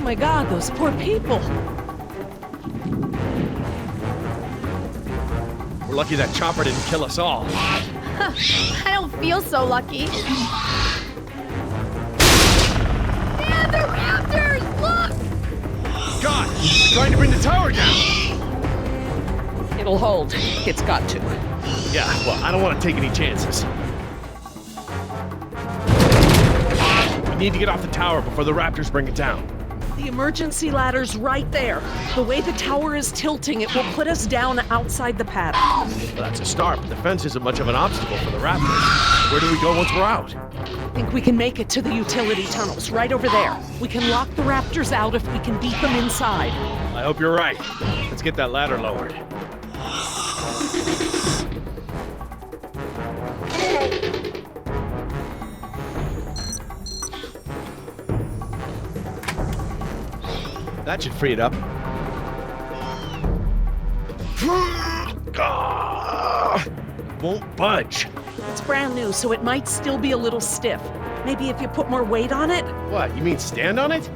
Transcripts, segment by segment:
my God, those poor people. We're lucky that chopper didn't kill us all. I don't feel so lucky. Man, they're raptors! Look! God, they're trying to bring the tower down. It'll hold. It's got to. Yeah, well, I don't want to take any chances. We need to get off the tower before the raptors bring it down. The emergency ladder's right there. The way the tower is tilting, it will put us down outside the paddock. Well, that's a start, but the fence isn't much of an obstacle for the raptors. Where do we go once we're out? I think we can make it to the utility tunnels, right over there. We can lock the raptors out if we can beat them inside. I hope you're right. Let's get that ladder lowered. That should free it up. Won't budge. It's brand new, so it might still be a little stiff. Maybe if you put more weight on it? What, you mean stand on it?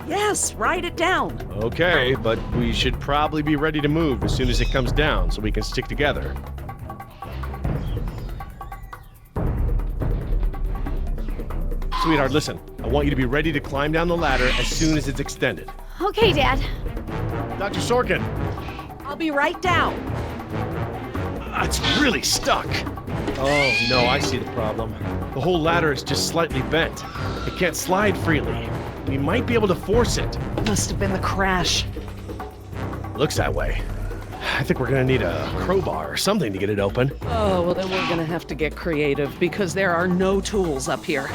Yes, ride it down. Okay, but we should probably be ready to move as soon as it comes down so we can stick together. Sweetheart, listen. I want you to be ready to climb down the ladder as soon as it's extended. Okay, Dad. Dr. Sorkin! I'll be right down. It's really stuck. Oh, no, I see the problem. The whole ladder is just slightly bent. It can't slide freely. We might be able to force it. Must have been the crash. Looks that way. I think we're gonna need a crowbar or something to get it open. Oh, well then we're gonna have to get creative because there are no tools up here.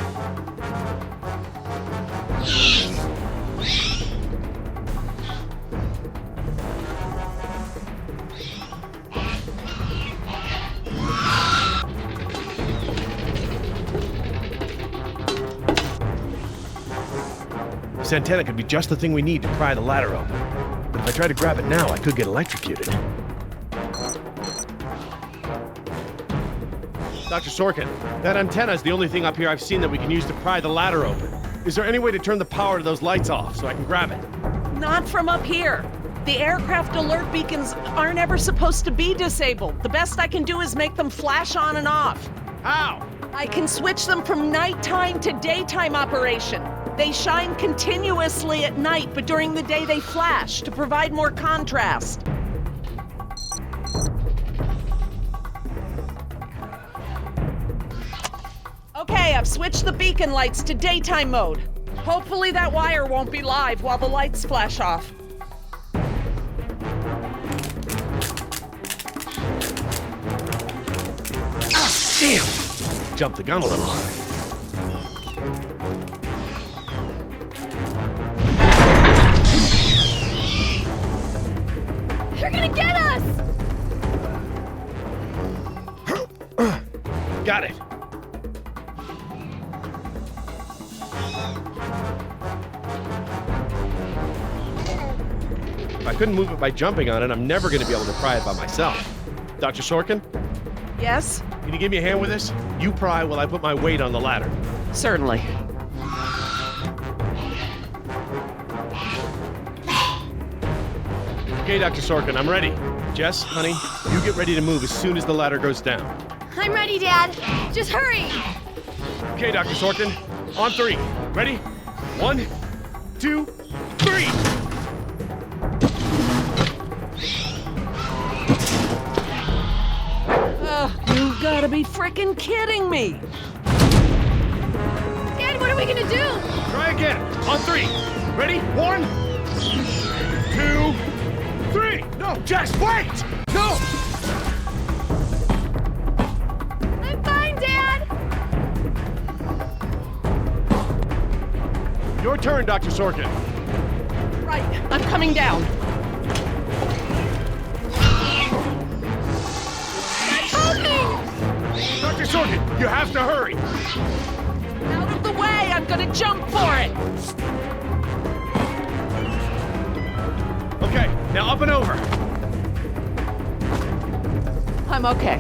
This antenna could be just the thing we need to pry the ladder open. But if I try to grab it now, I could get electrocuted. Dr. Sorkin, that antenna is the only thing up here I've seen that we can use to pry the ladder open. Is there any way to turn the power to those lights off so I can grab it? Not from up here. The aircraft alert beacons aren't ever supposed to be disabled. The best I can do is make them flash on and off. How? I can switch them from nighttime to daytime operation. They shine continuously at night, but during the day they flash to provide more contrast. Okay, I've switched the beacon lights to daytime mode. Hopefully that wire won't be live while the lights flash off. Ah, damn! Jumped the gun a little. They're gonna get us! Got it. If I couldn't move it by jumping on it, I'm never going to be able to pry it by myself. Dr. Sorkin, Yes? can you give me a hand with this? You pry while I put my weight on the ladder. Certainly. Okay, Dr. Sorkin, I'm ready. Jess, honey, you get ready to move as soon as the ladder goes down. I'm ready, Dad. Just hurry! Okay, Dr. Sorkin, on three. Ready? 1, 2, 3! You gotta be frickin' kidding me! Dad, what are we gonna do? Try again. On three. Ready? 1, 2, 3. No, Jess, wait! No! I'm fine, Dad! Your turn, Dr. Sorkin. Right, I'm coming down. Dr. Sorkin, you have to hurry. Out of the way, I'm gonna jump for it! Okay, now up and over. I'm okay.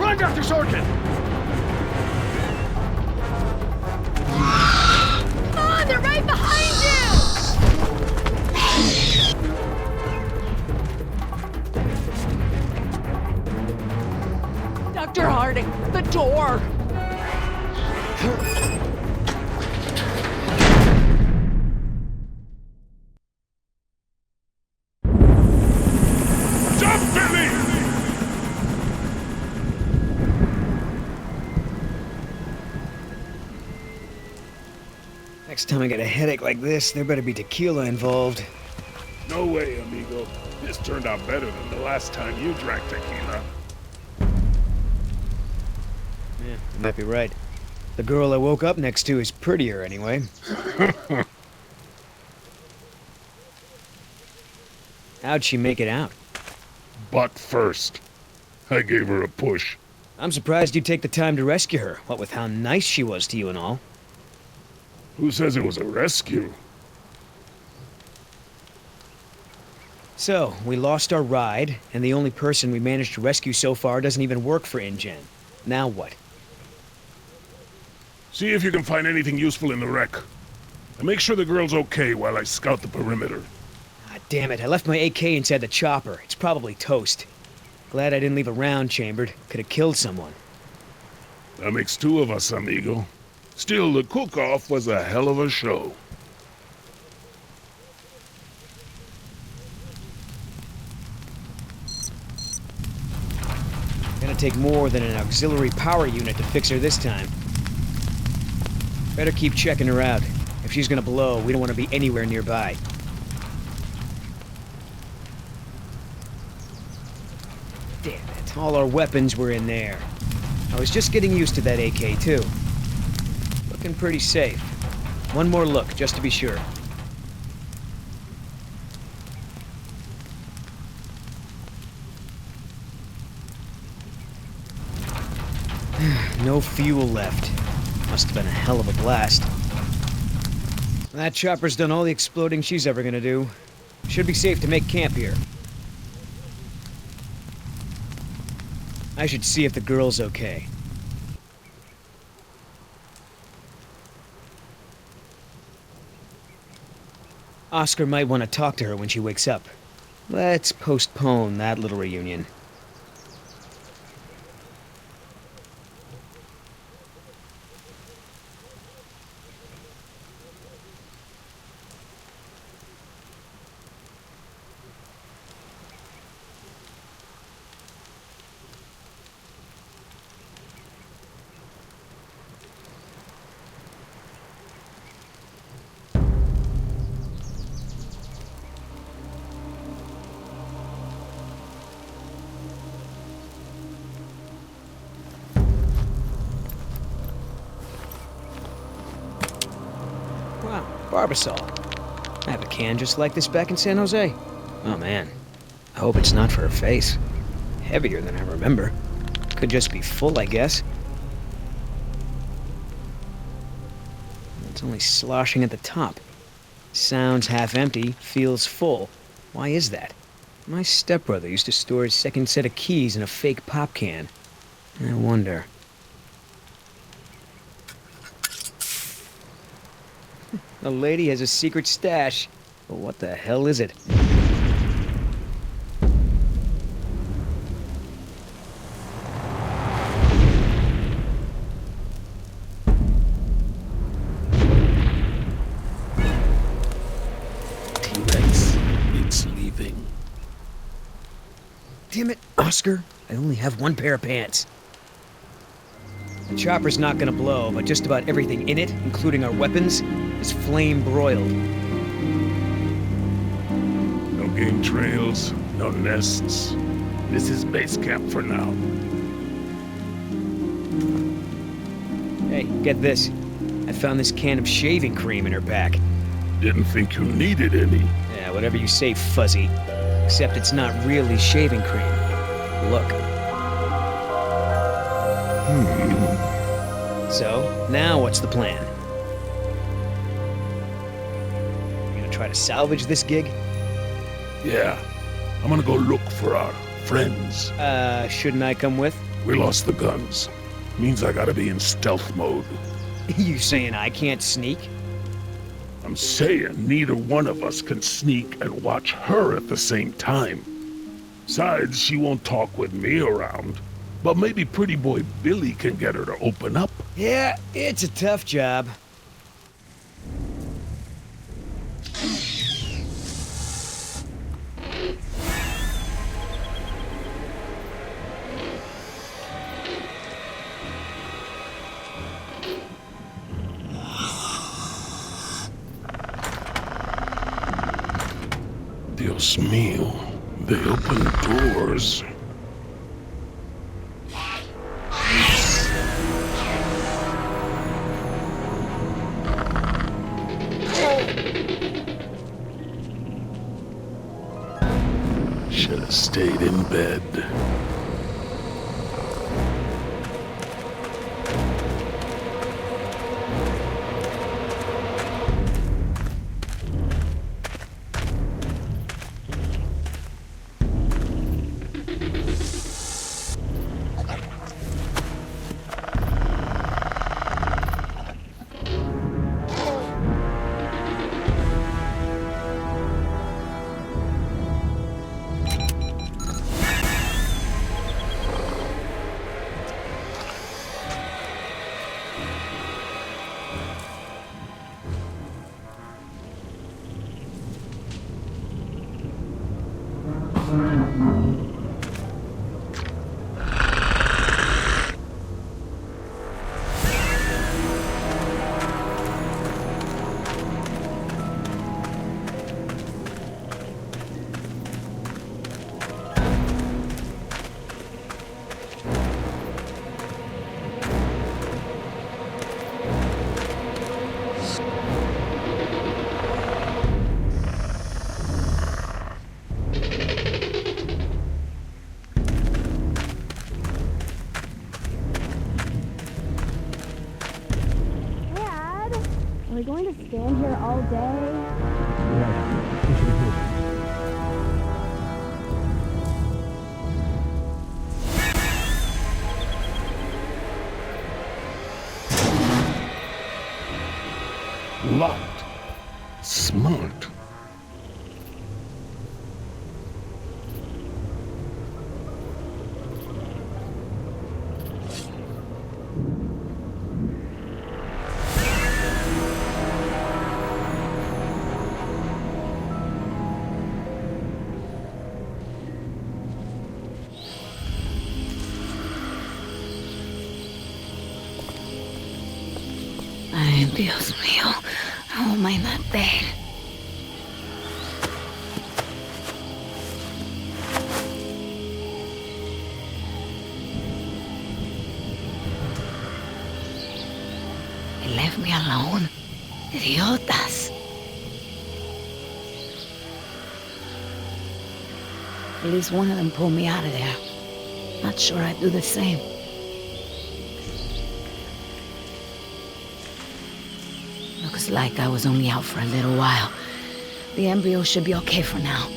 Run, Dr. Sorkin! Next time I get a headache like this, there better be tequila involved. No way, amigo. This turned out better than the last time you drank tequila. Yeah, you might be right. The girl I woke up next to is prettier anyway. How'd she make it out? Butt first. I gave her a push. I'm surprised you'd take the time to rescue her, what with how nice she was to you and all. Who says it was a rescue? So, we lost our ride, and the only person we managed to rescue so far doesn't even work for InGen. Now what? See if you can find anything useful in the wreck. And make sure the girl's okay while I scout the perimeter. Ah, damn it, I left my AK inside the chopper. It's probably toast. Glad I didn't leave a round chambered. Could have killed someone. That makes two of us, amigo. Still, the cook-off was a hell of a show. Gonna take more than an auxiliary power unit to fix her this time. Better keep checking her out. If she's gonna blow, we don't want to be anywhere nearby. Damn it, all our weapons were in there. I was just getting used to that AK, too. Looking pretty safe. One more look, just to be sure. No fuel left. Must have been a hell of a blast. That chopper's done all the exploding she's ever gonna do. Should be safe to make camp here. I should see if the girl's okay. Oscar might want to talk to her when she wakes up. Let's postpone that little reunion. Wow, Barbasol. I have a can just like this back in San Jose. Oh man, I hope it's not for her face. Heavier than I remember. Could just be full, I guess. It's only sloshing at the top. Sounds half empty, feels full. Why is that? My stepbrother used to store his second set of keys in a fake pop can. I wonder. The lady has a secret stash. But what the hell is it? T-Rex, it's leaving. Damn it, Oscar. I only have one pair of pants. The chopper's not gonna blow, but just about everything in it, including our weapons, is flame broiled. No game trails, no nests. This is base camp for now. Hey, get this. I found this can of shaving cream in her pack. Didn't think you needed any. Yeah, whatever you say, Fuzzy. Except it's not really shaving cream. Look. So, now what's the plan? You gonna try to salvage this gig? Yeah, I'm gonna go look for our friends. Shouldn't I come with? We lost the guns. Means I gotta be in stealth mode. You saying I can't sneak? I'm saying neither one of us can sneak and watch her at the same time. Besides, she won't talk with me around. But maybe pretty boy Billy can get her to open up. Yeah, it's a tough job. Dios mío. They open doors. Should have stayed in bed. Dad, are we going to stand here all day? Locked. Smart. Ay, Dios mío. How am I not dead? They left me alone. Idiotas. At least one of them pulled me out of there. Not sure I'd do the same. Looks like I was only out for a little while. The embryo should be okay for now.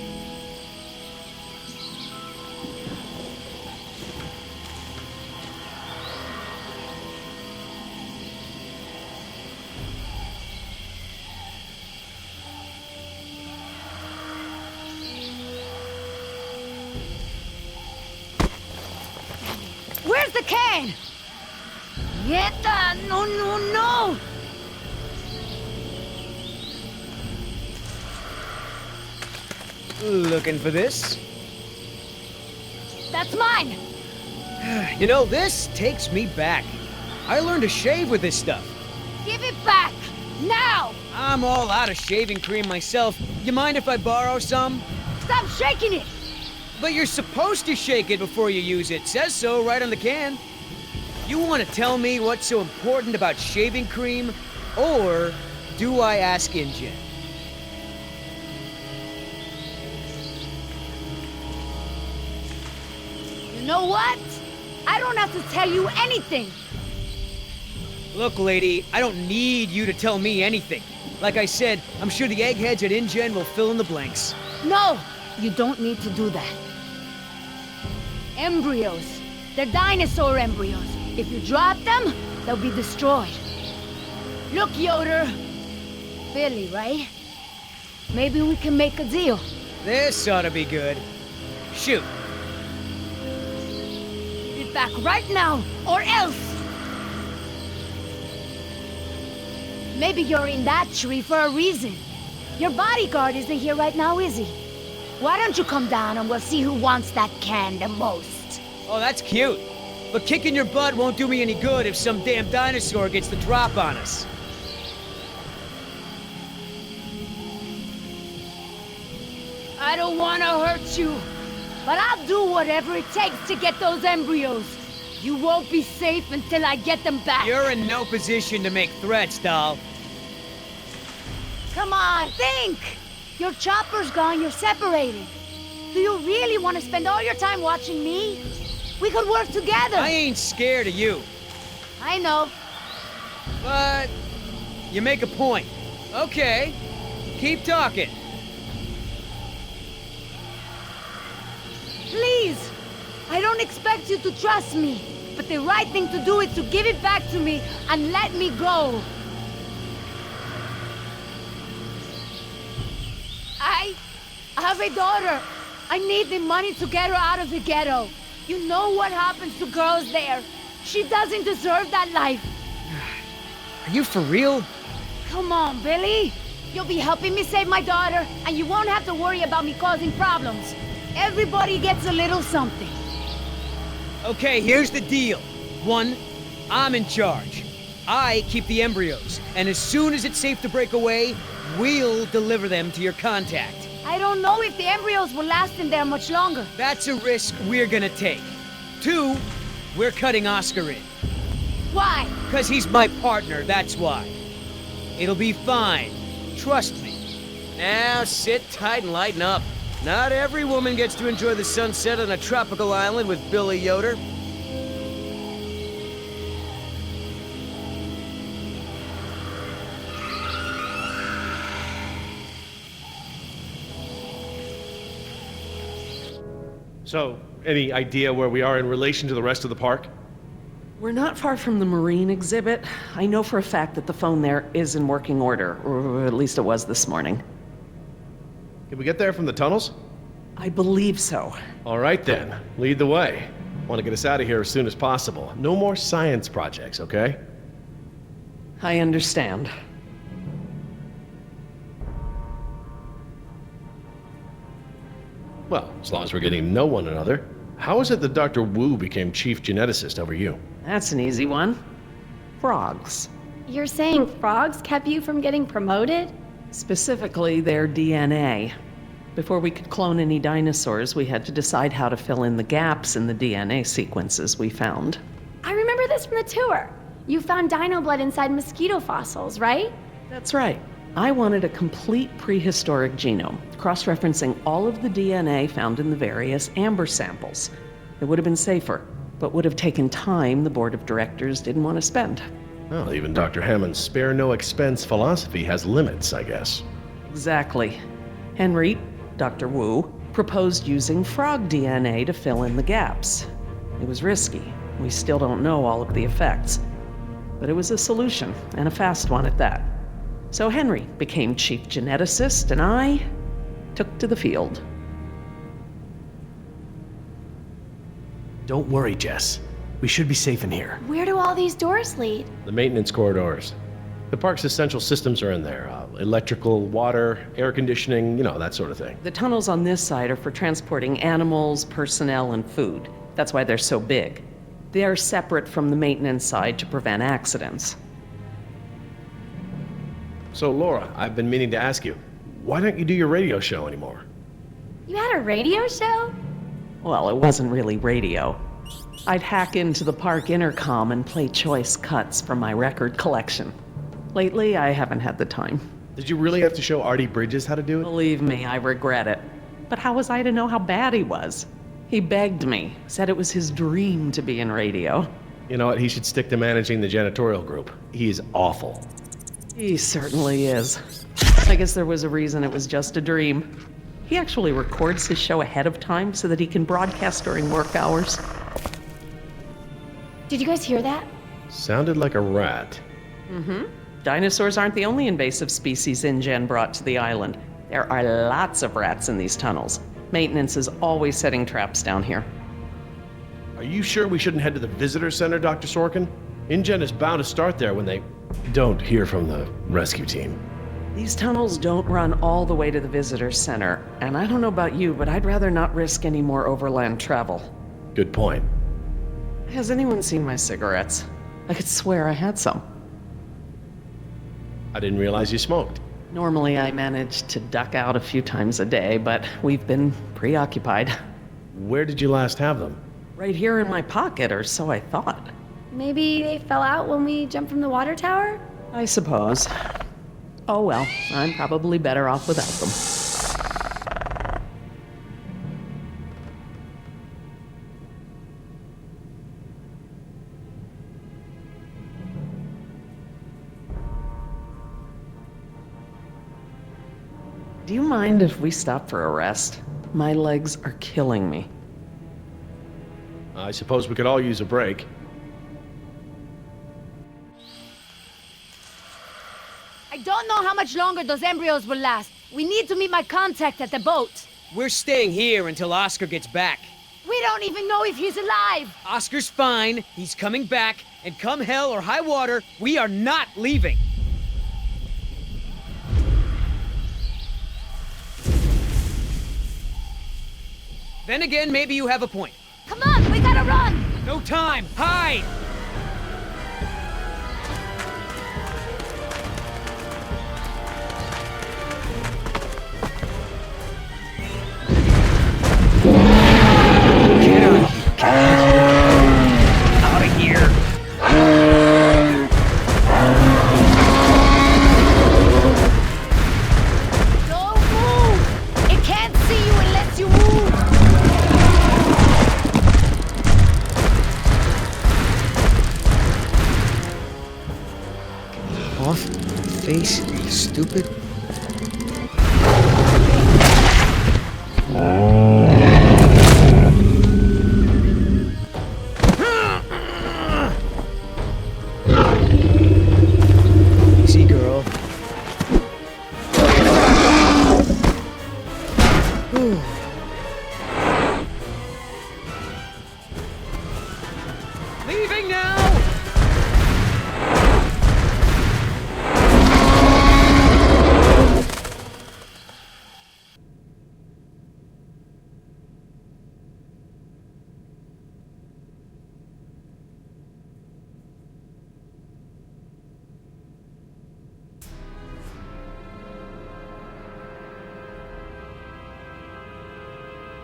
Where's the can? Yeta! No, no, no! Looking for this? That's mine! You know, this takes me back. I learned to shave with this stuff. Give it back! Now! I'm all out of shaving cream myself. You mind if I borrow some? Stop shaking it! But you're supposed to shake it before you use it. Says so right on the can. You want to tell me what's so important about shaving cream? Or do I ask InGen? You know what? I don't have to tell you anything! Look, lady, I don't need you to tell me anything. Like I said, I'm sure the eggheads at InGen will fill in the blanks. No! You don't need to do that. Embryos. They're dinosaur embryos. If you drop them, they'll be destroyed. Look, Yoder. Billy, right? Maybe we can make a deal. This ought to be good. Shoot. Give it back right now, or else! Maybe you're in that tree for a reason. Your bodyguard isn't here right now, is he? Why don't you come down and we'll see who wants that can the most? Oh, that's cute. But kicking your butt won't do me any good if some damn dinosaur gets the drop on us. I don't want to hurt you, but I'll do whatever it takes to get those embryos. You won't be safe until I get them back. You're in no position to make threats, doll. Come on, think! Your chopper's gone, you're separated. Do you really want to spend all your time watching me? We could work together. I ain't scared of you, I know. but you make a point. Okay, keep talking. Please! I don't expect you to trust me, but the right thing to do is to give it back to me and let me go. I have a daughter. I need the money to get her out of the ghetto. You know what happens to girls there. She doesn't deserve that life. Are you for real? Come on, Billy. You'll be helping me save my daughter, and you won't have to worry about me causing problems. Everybody gets a little something. Okay, here's the deal. 1, I'm in charge. I keep the embryos, and as soon as it's safe to break away, we'll deliver them to your contact. I don't know if the embryos will last in there much longer. That's a risk we're gonna take. 2, we're cutting Oscar in. Why? 'Cause he's my partner, that's why. It'll be fine. Trust me. Now sit tight and lighten up. Not every woman gets to enjoy the sunset on a tropical island with Billy Yoder. So, any idea where we are in relation to the rest of the park? We're not far from the marine exhibit. I know for a fact that the phone there is in working order, or at least it was this morning. Can we get there from the tunnels? I believe so. All right then, lead the way. Want to get us out of here as soon as possible. No more science projects, okay? I understand. Well, as long as we're getting to know one another. How is it that Dr. Wu became chief geneticist over you? That's an easy one. Frogs. You're saying frogs kept you from getting promoted? Specifically, their DNA. Before we could clone any dinosaurs, we had to decide how to fill in the gaps in the DNA sequences we found. I remember this from the tour. You found dino blood inside mosquito fossils, right? That's right. I wanted a complete prehistoric genome, cross-referencing all of the DNA found in the various amber samples. It would have been safer, but would have taken time the board of directors didn't want to spend. Well, even Dr. Hammond's spare no expense philosophy has limits, I guess. Exactly. Henry, Dr. Wu, proposed using frog DNA to fill in the gaps. It was risky. We still don't know all of the effects. But it was a solution, and a fast one at that. So Henry became chief geneticist, and I took to the field. Don't worry, Jess. We should be safe in here. Where do all these doors lead? The maintenance corridors. The park's essential systems are in there. Electrical, water, air conditioning, you know, that sort of thing. The tunnels on this side are for transporting animals, personnel, and food. That's why they're so big. They are separate from the maintenance side to prevent accidents. So, Laura, I've been meaning to ask you, why don't you do your radio show anymore? You had a radio show? Well, it wasn't really radio. I'd hack into the park intercom and play choice cuts from my record collection. Lately, I haven't had the time. Did you really have to show Artie Bridges how to do it? Believe me, I regret it. But how was I to know how bad he was? He begged me, said it was his dream to be in radio. You know what? He should stick to managing the janitorial group. He is awful. He certainly is. I guess there was a reason it was just a dream. He actually records his show ahead of time so that he can broadcast during work hours. Did you guys hear that? Sounded like a rat. Dinosaurs aren't the only invasive species InGen brought to the island. There are lots of rats in these tunnels. Maintenance is always setting traps down here. Are you sure we shouldn't head to the visitor center, Dr. Sorkin? InGen is bound to start there when they don't hear from the rescue team. These tunnels don't run all the way to the visitor center, and I don't know about you, but I'd rather not risk any more overland travel. Good point. Has anyone seen my cigarettes? I could swear I had some. I didn't realize you smoked. Normally I manage to duck out a few times a day, but we've been preoccupied. Where did you last have them? Right here in my pocket, or so I thought. Maybe they fell out when we jumped from the water tower? I suppose. Oh well, I'm probably better off without them. Do you mind if we stop for a rest? My legs are killing me. I suppose we could all use a break. I don't know how much longer those embryos will last. We need to meet my contact at the boat. We're staying here until Oscar gets back. We don't even know if he's alive. Oscar's fine, he's coming back, and come hell or high water, we are not leaving. Then again, maybe you have a point. Come on, we gotta run! No time! Hide! Get out of here! Don't move! It can't see you unless you move! Off, face, stupid. Easy, girl. Leaving now!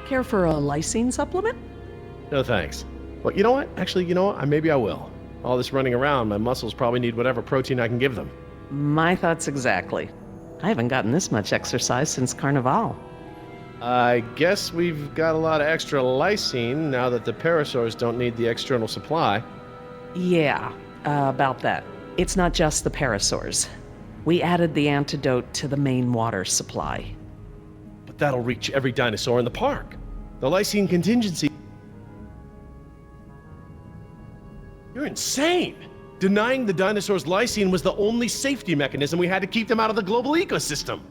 Care for a lysine supplement? No thanks. Well, you know what? Actually, you know what? Maybe I will. All this running around, my muscles probably need whatever protein I can give them. My thoughts exactly. I haven't gotten this much exercise since Carnival. I guess we've got a lot of extra lysine now that the parasaurs don't need the external supply. Yeah, about that. It's not just the parasaurs. We added the antidote to the main water supply. But that'll reach every dinosaur in the park. The lysine contingency... You're insane! Denying the dinosaurs lysine was the only safety mechanism we had to keep them out of the global ecosystem.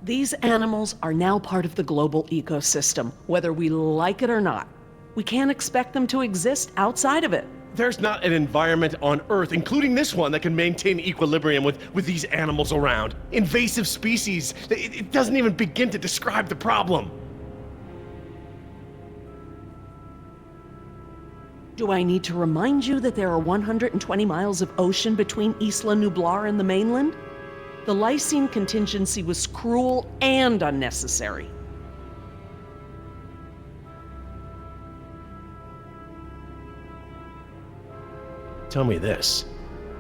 These animals are now part of the global ecosystem, whether we like it or not. We can't expect them to exist outside of it. There's not an environment on Earth, including this one, that can maintain equilibrium with these animals around. Invasive species, it doesn't even begin to describe the problem. Do I need to remind you that there are 120 miles of ocean between Isla Nublar and the mainland? The lysine contingency was cruel and unnecessary. Tell me this.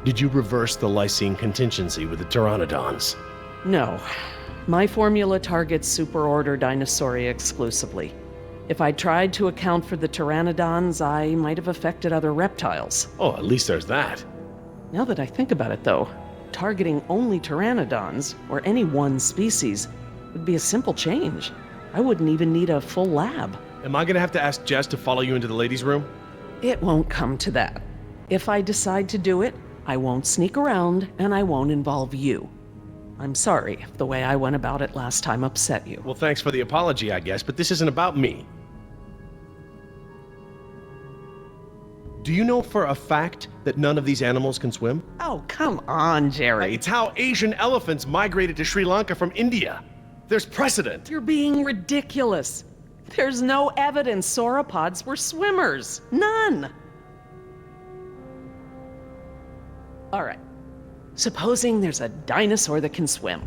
Did you reverse the lysine contingency with the pteranodons? No. My formula targets superorder Dinosauria exclusively. If I tried to account for the pteranodons, I might have affected other reptiles. Oh, at least there's that. Now that I think about it, though, targeting only pteranodons, or any one species, would be a simple change. I wouldn't even need a full lab. Am I gonna have to ask Jess to follow you into the ladies' room? It won't come to that. If I decide to do it, I won't sneak around, and I won't involve you. I'm sorry if the way I went about it last time upset you. Well, thanks for the apology, I guess, but this isn't about me. Do you know for a fact that none of these animals can swim? Oh, come on, Jerry. It's how Asian elephants migrated to Sri Lanka from India. There's precedent. You're being ridiculous. There's no evidence sauropods were swimmers. None. All right. Supposing there's a dinosaur that can swim.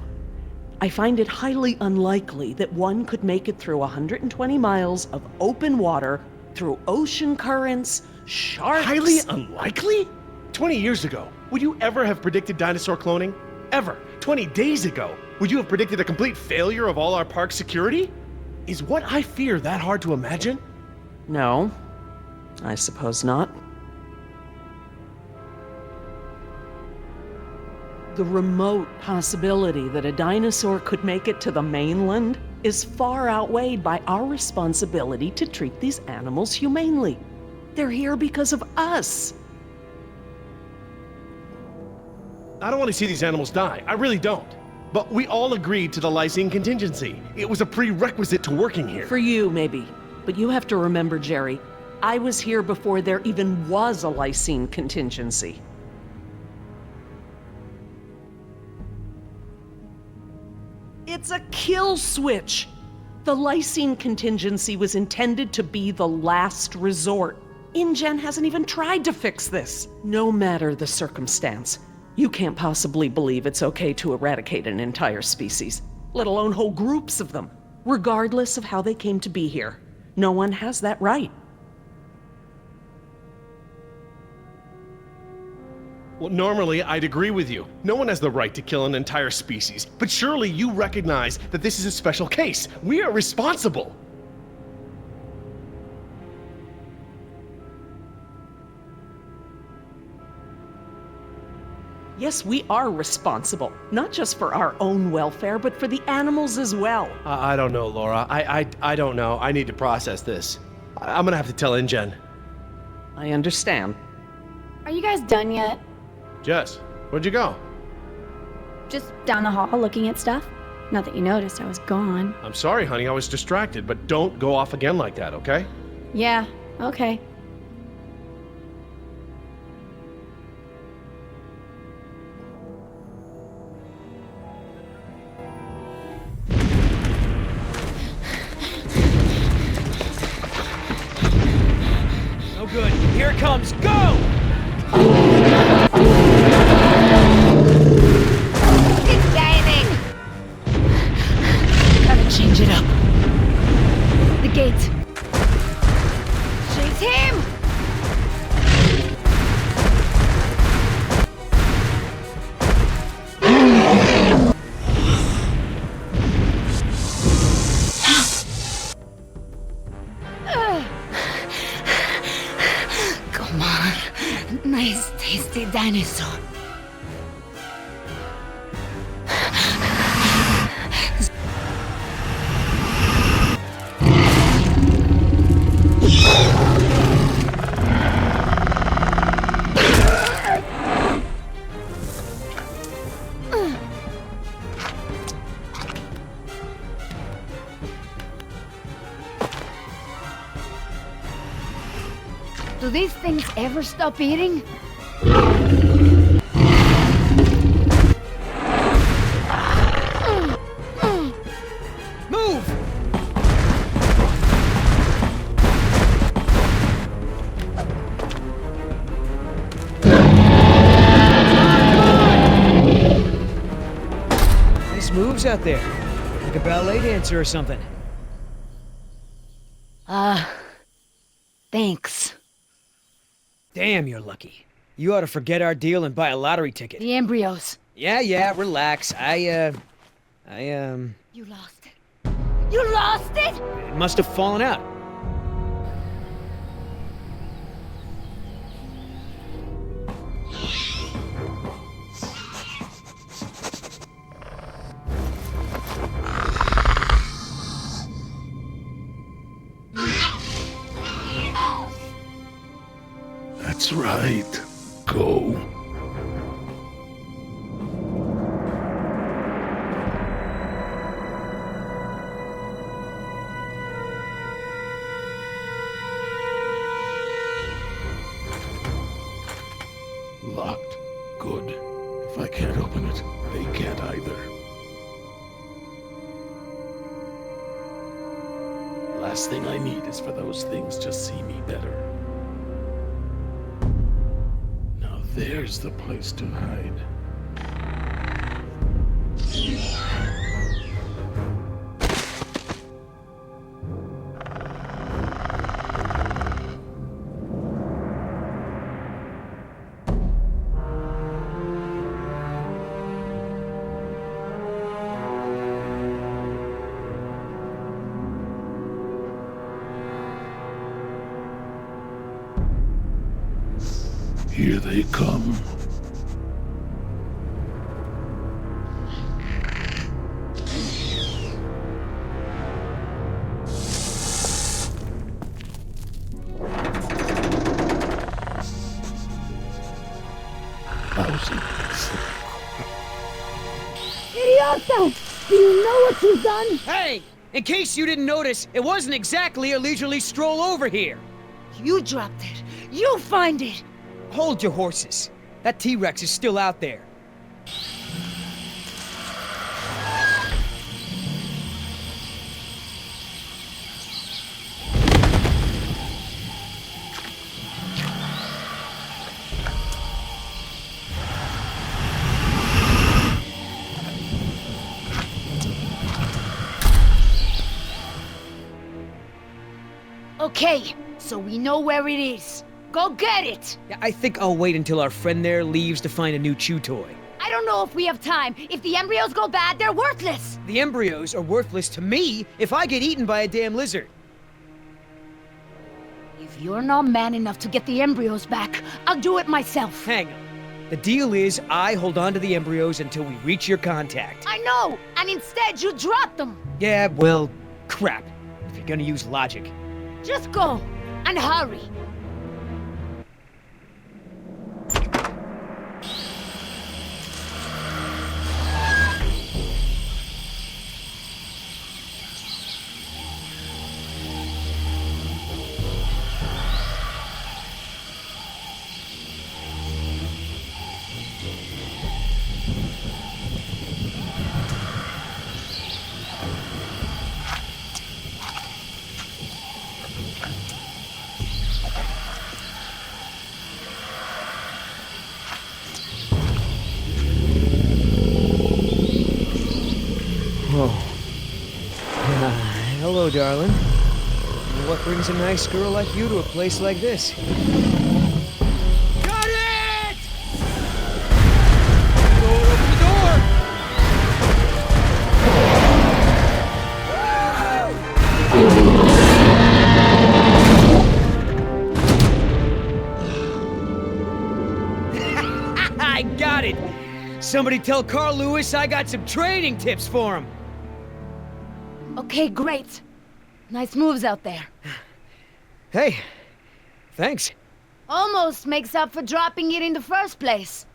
I find it highly unlikely that one could make it through 120 miles of open water, through ocean currents, sharks... Highly unlikely? 20 years ago, would you ever have predicted dinosaur cloning? Ever? 20 days ago, would you have predicted a complete failure of all our park security? Is what I fear that hard to imagine? No, I suppose not. The remote possibility that a dinosaur could make it to the mainland is far outweighed by our responsibility to treat these animals humanely. They're here because of us. I don't want to see these animals die. I really don't. But we all agreed to the lysine contingency. It was a prerequisite to working here. For you, maybe. But you have to remember, Jerry, I was here before there even was a lysine contingency. It's a kill switch! The lysine contingency was intended to be the last resort. InGen hasn't even tried to fix this. No matter the circumstance, you can't possibly believe it's okay to eradicate an entire species, let alone whole groups of them, regardless of how they came to be here. No one has that right. Well, normally I'd agree with you. No one has the right to kill an entire species. But surely you recognize that this is a special case. We are responsible. Yes, we are responsible, not just for our own welfare, but for the animals as well. I don't know, Laura. I don't know. I need to process this. I'm gonna have to tell InGen. I understand. Are you guys done yet? Jess, where'd you go? Just down the hall looking at stuff? Not that you noticed I was gone. I'm sorry, honey. I was distracted, but don't go off again like that, okay? Yeah, okay. No good. Here it comes. Go! It's gaining! Gotta change it up. The gate. Chase him! Come on. Nice, tasty dinosaur. Do these things ever stop eating? Move! Nice moves out there. Like a ballet dancer or something. Thanks. Damn, you're lucky. You ought to forget our deal and buy a lottery ticket. The embryos. Yeah, relax. You lost it. You lost it? It must have fallen out. That's right. Go. Locked. Good. If I can't open it, they can't either. Last thing I need is for those things to see me better. Now There's the place to hide. Here they come. Idiota! Do you know what you've done? Hey! In case you didn't notice, it wasn't exactly a leisurely stroll over here. You dropped it. You find it. Hold your horses. That T-Rex is still out there. Okay, so we know where it is. Go get it! Yeah, I think I'll wait until our friend there leaves to find a new chew toy. I don't know if we have time. If the embryos go bad, they're worthless! The embryos are worthless to me if I get eaten by a damn lizard. If you're not man enough to get the embryos back, I'll do it myself. Hang on. The deal is I hold on to the embryos until we reach your contact. I know! And instead you drop them! Yeah, well, crap. If you're gonna use logic. Just go! And hurry! Hello, darling. What brings a nice girl like you to a place like this? Got it! Open the door! I got it! Somebody tell Carl Lewis I got some training tips for him! Okay, great. Nice moves out there. Hey, thanks. Almost makes up for dropping it in the first place.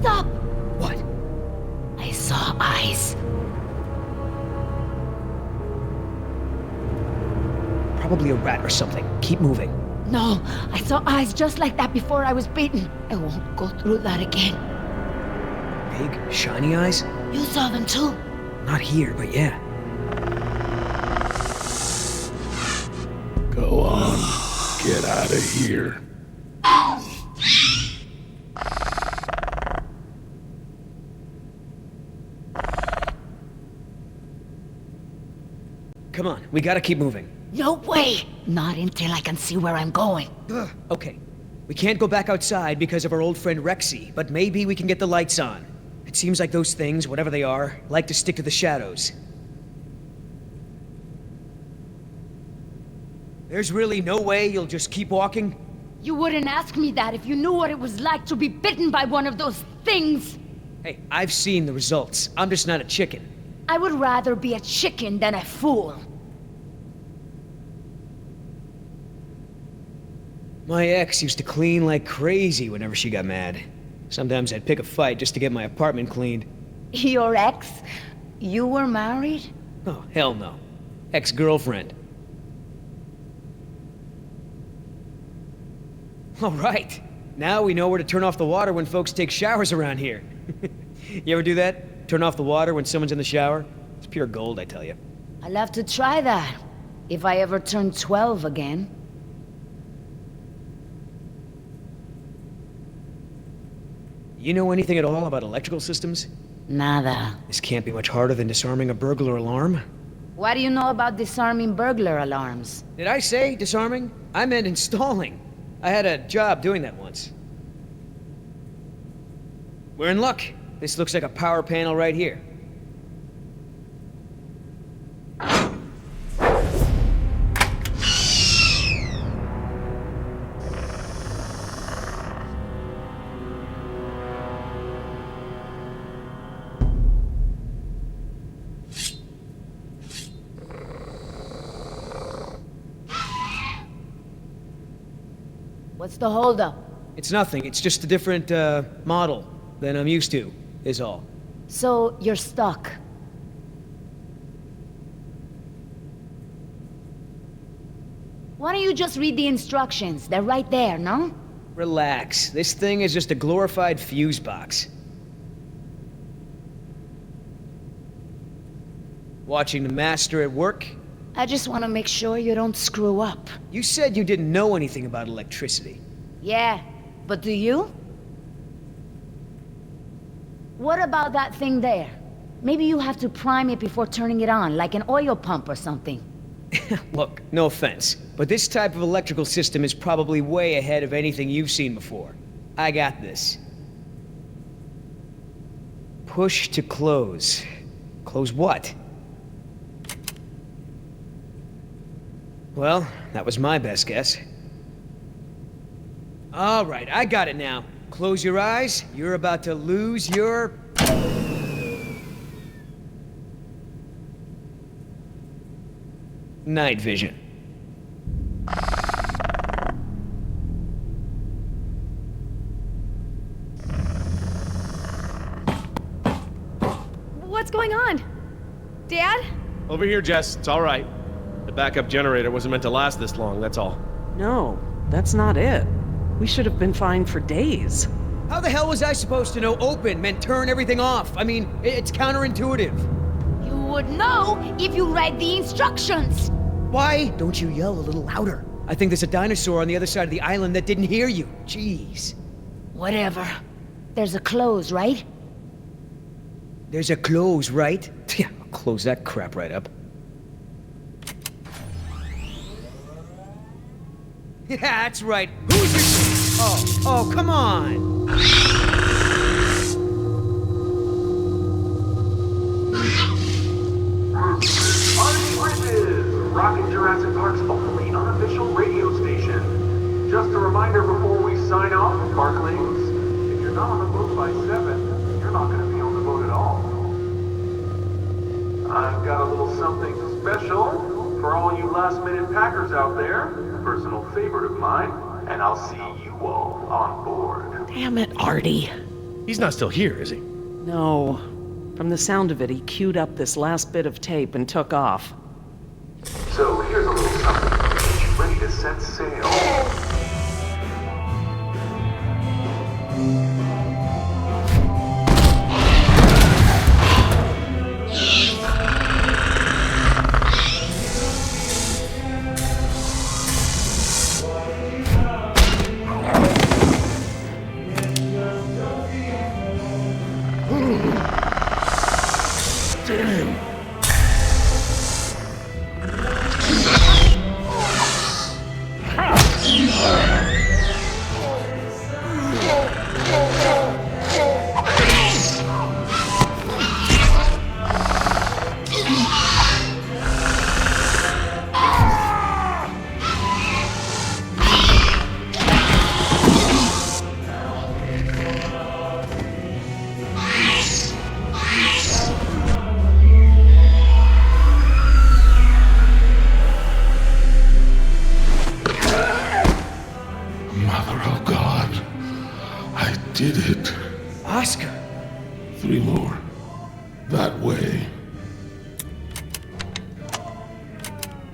Stop! What? I saw eyes. Probably a rat or something. Keep moving. No, I saw eyes just like that before I was beaten. I won't go through that again. Big, shiny eyes? You saw them too? Not here, but yeah. Go on. Get out of here. Come on, we gotta keep moving. No way! Not until I can see where I'm going. Okay, we can't go back outside because of our old friend Rexy, but maybe we can get the lights on. It seems like those things, whatever they are, like to stick to the shadows. There's really no way you'll just keep walking? You wouldn't ask me that if you knew what it was like to be bitten by one of those things. Hey, I've seen the results. I'm just not a chicken. I would rather be a chicken than a fool. My ex used to clean like crazy whenever she got mad. Sometimes I'd pick a fight just to get my apartment cleaned. Your ex? You were married? Oh, hell no. Ex-girlfriend. All right. Now we know where to turn off the water when folks take showers around here. You ever do that? Turn off the water when someone's in the shower? It's pure gold, I tell you. I'll have to try that. If I ever turn 12 again. You know anything at all about electrical systems? Nada. This can't be much harder than disarming a burglar alarm. What do you know about disarming burglar alarms? Did I say disarming? I meant installing. I had a job doing that once. We're in luck. This looks like a power panel right here. What's the holdup? It's nothing. It's just a different, model than I'm used to, is all. So, you're stuck. Why don't you just read the instructions? They're right there, no? Relax. This thing is just a glorified fuse box. Watching the master at work? I just want to make sure you don't screw up. You said you didn't know anything about electricity. Yeah, but do you? What about that thing there? Maybe you have to prime it before turning it on, like an oil pump or something. Look, no offense, but this type of electrical system is probably way ahead of anything you've seen before. I got this. Push to close. Close what? Well, that was my best guess. All right, I got it now. Close your eyes. You're about to lose your... night vision. What's going on? Dad? Over here, Jess. It's all right. The backup generator wasn't meant to last this long, that's all. No, that's not it. We should have been fine for days. How the hell was I supposed to know open meant turn everything off? I mean, it's counterintuitive. You would know if you read the instructions. Why don't you yell a little louder? I think there's a dinosaur on the other side of the island that didn't hear you. Jeez. Whatever. There's a close, right? There's a close, right? Yeah, I'll close that crap right up. Yeah, that's right. Who's your... Oh, come on! Unscripted, rocking Jurassic Park's only unofficial radio station. Just a reminder before we sign off, Parklings, if you're not on the boat by 7, you're not going to be on the boat at all. I've got a little something special for all you last-minute packers out there, a personal favorite of mine, and I'll see you all on board. Damn it, Artie. He's not still here, is he? No. From the sound of it, he queued up this last bit of tape and took off. So here's a little something to get you ready to set sail. did it. Oscar! 3 more. That way.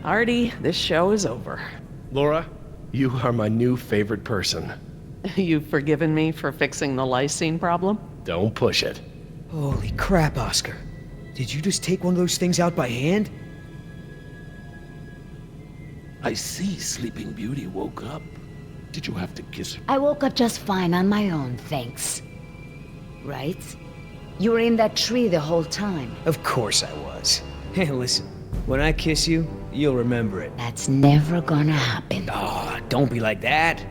Artie, this show is over. Laura, you are my new favorite person. You've forgiven me for fixing the lysine problem? Don't push it. Holy crap, Oscar. Did you just take one of those things out by hand? I see Sleeping Beauty woke up. Did you have to kiss her? I woke up just fine on my own, thanks. Right? You were in that tree the whole time. Of course I was. Hey, listen. When I kiss you, you'll remember it. That's never gonna happen. Ah, don't be like that.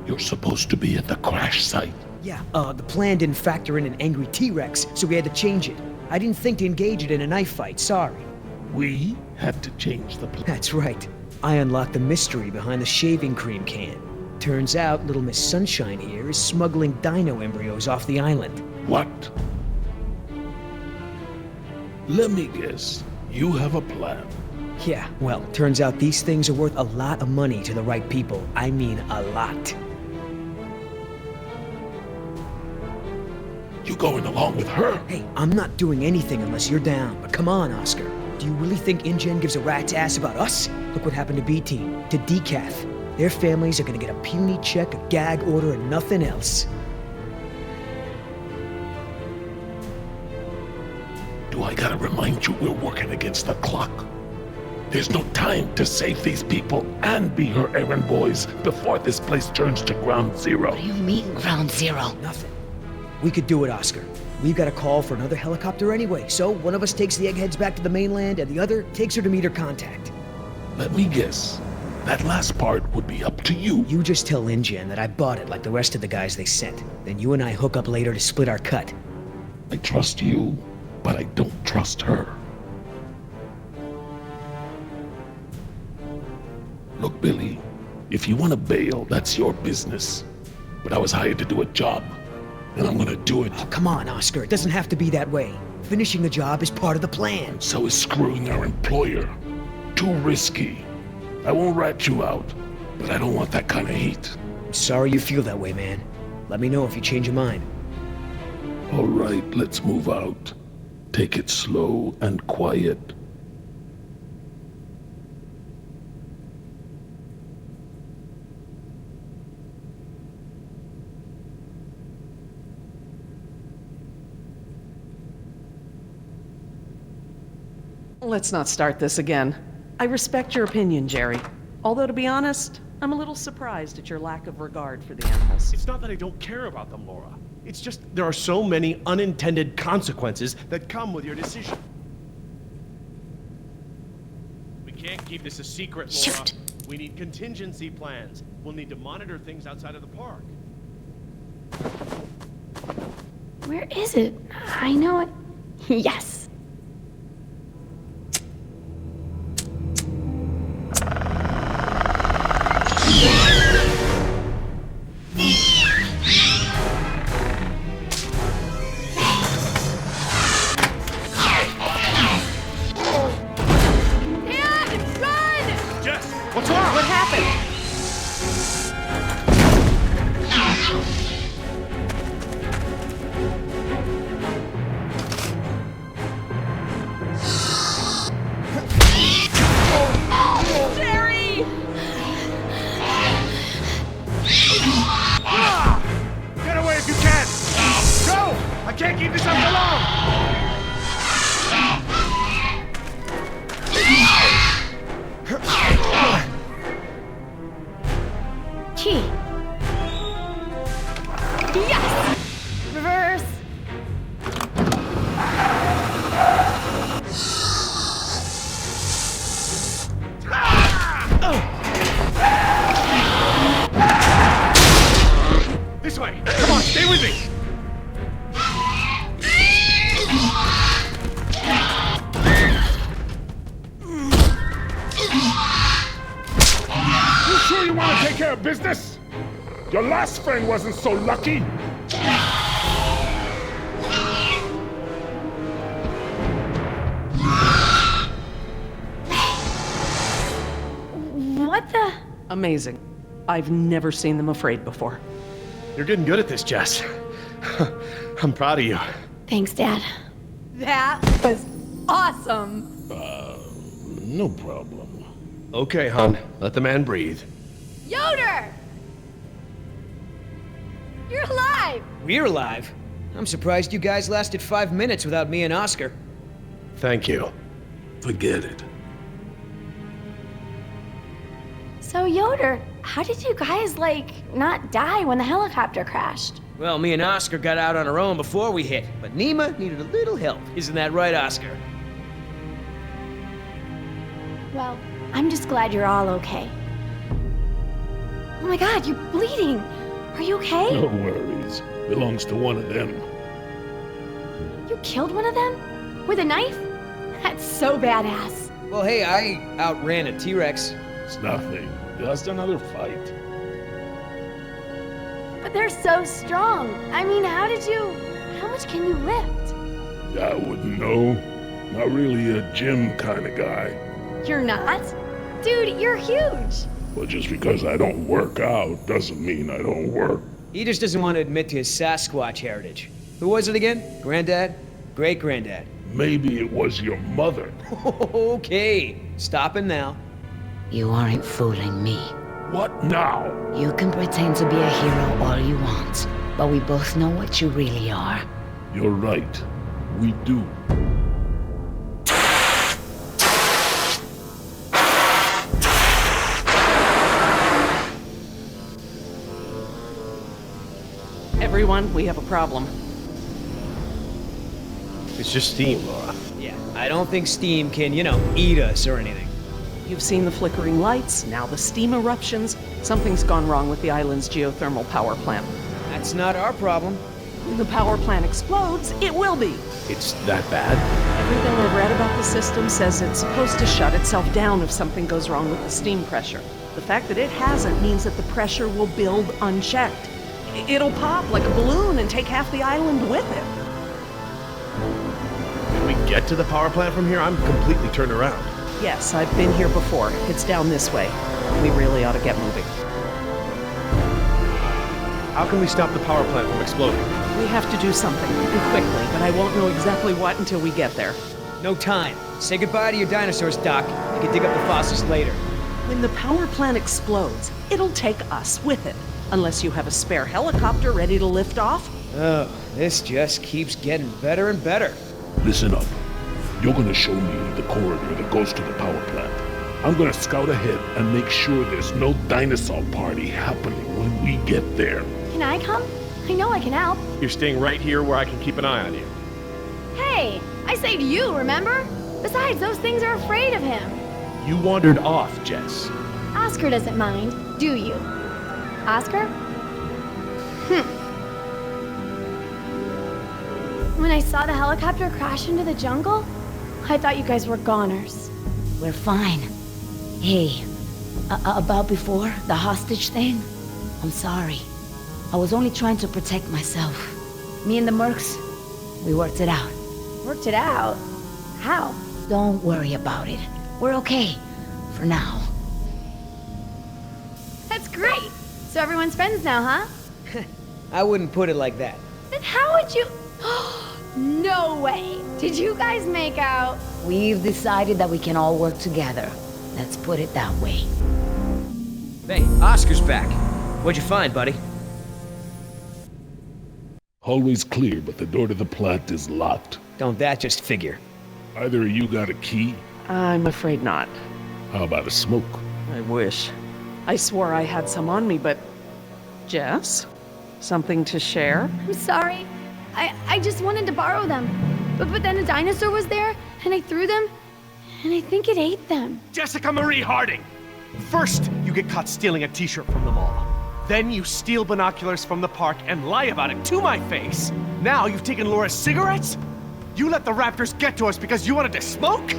You're supposed to be at the crash site. Yeah, the plan didn't factor in an angry T-Rex, so we had to change it. I didn't think to engage it in a knife fight, sorry. We had to change the plan. That's right. I unlocked the mystery behind the shaving cream can. Turns out Little Miss Sunshine here is smuggling dino embryos off the island. What? Let me guess. You have a plan. Yeah, well, turns out these things are worth a lot of money to the right people. I mean, a lot. You going along with her? Hey, I'm not doing anything unless you're down. But come on, Oscar. Do you really think InGen gives a rat's ass about us? Look what happened to B-Team, to Decaf. Their families are gonna get a puny check, a gag order, and nothing else. Do I gotta remind you we're working against the clock? There's no time to save these people and be her errand boys before this place turns to ground zero. What do you mean, ground zero? Nothing. We could do it, Oscar. We've got a call for another helicopter anyway, so one of us takes the eggheads back to the mainland and the other takes her to meet her contact. Let me guess. That last part would be up to you. You just tell InGen that I bought it like the rest of the guys they sent. Then you and I hook up later to split our cut. I trust you, but I don't trust her. Look, Billy, if you want to bail, that's your business. But I was hired to do a job, and I'm gonna do it. Oh, come on, Oscar. It doesn't have to be that way. Finishing the job is part of the plan. So is screwing our employer. Too risky. I won't rat you out, but I don't want that kind of heat. I'm sorry you feel that way, man. Let me know if you change your mind. All right, let's move out. Take it slow and quiet. Let's not start this again. I respect your opinion, Jerry. Although, to be honest, I'm a little surprised at your lack of regard for the animals. It's not that I don't care about them, Laura. It's just there are so many unintended consequences that come with your decision. We can't keep this a secret, Laura. Shoot. We need contingency plans. We'll need to monitor things outside of the park. Where is it? I know it. Yes. What's wrong? What happened? Jerry! Get away if you can! Go! I can't keep this up for long! Key. Yes! Reverse. This way! Come on, stay with me! You sure you want to take care of business? Your last friend wasn't so lucky. What the? Amazing. I've never seen them afraid before. You're getting good at this, Jess. I'm proud of you. Thanks, Dad. That was awesome. No problem. Okay, hon. Let the man breathe. Yoder! You're alive! We're alive. I'm surprised you guys lasted 5 minutes without me and Oscar. Thank you. Forget it. So, Yoder, how did you guys, not die when the helicopter crashed? Well, me and Oscar got out on our own before we hit, but Nima needed a little help. Isn't that right, Oscar? Well, I'm just glad you're all okay. Oh my god, you're bleeding! Are you okay? No worries. Belongs to one of them. You killed one of them? With a knife? That's so badass. Well, hey, I outran a T-Rex. It's nothing. Just another fight. But they're so strong. I mean, how much can you lift? I wouldn't know. Not really a gym kind of guy. You're not? Dude, you're huge. But just because I don't work out doesn't mean I don't work. He just doesn't want to admit to his Sasquatch heritage. Who was it again? Granddad? Great-granddad? Maybe it was your mother. Okay, stopping now. You aren't fooling me. What now? You can pretend to be a hero all you want, but we both know what you really are. You're right. We do. Everyone, we have a problem. It's just steam, Laura. Yeah, I don't think steam can, eat us or anything. You've seen the flickering lights, now the steam eruptions. Something's gone wrong with the island's geothermal power plant. That's not our problem. When the power plant explodes, it will be. It's that bad? Everything I've read about the system says it's supposed to shut itself down if something goes wrong with the steam pressure. The fact that it hasn't means that the pressure will build unchecked. It'll pop like a balloon and take half the island with it. Can we get to the power plant from here? I'm completely turned around. Yes, I've been here before. It's down this way. We really ought to get moving. How can we stop the power plant from exploding? We have to do something, and quickly, but I won't know exactly what until we get there. No time. Say goodbye to your dinosaurs, Doc. You can dig up the fossils later. When the power plant explodes, it'll take us with it. Unless you have a spare helicopter ready to lift off. Oh, this just keeps getting better and better. Listen up. You're gonna show me the corridor that goes to the power plant. I'm gonna scout ahead and make sure there's no dinosaur party happening when we get there. Can I come? I know I can help. You're staying right here where I can keep an eye on you. Hey, I saved you, remember? Besides, those things are afraid of him. You wandered off, Jess. Oscar doesn't mind, do you? Oscar? When I saw the helicopter crash into the jungle, I thought you guys were goners. We're fine. Hey, about before, the hostage thing? I'm sorry. I was only trying to protect myself. Me and the mercs, we worked it out. Worked it out? How? Don't worry about it. We're okay. For now. That's great! So everyone's friends now, huh? I wouldn't put it like that. Then how would you... No way! Did you guys make out? We've decided that we can all work together. Let's put it that way. Hey, Oscar's back. What'd you find, buddy? Always clear, but the door to the plant is locked. Don't that just figure? Either of you got a key? I'm afraid not. How about a smoke? I wish. I swore I had some on me, but... Jess? Something to share? I'm sorry. I just wanted to borrow them. But then a dinosaur was there, and I threw them, and I think it ate them. Jessica Marie Harding! First, you get caught stealing a t-shirt from the mall. Then you steal binoculars from the park and lie about it to my face. Now you've taken Laura's cigarettes? You let the raptors get to us because you wanted to smoke?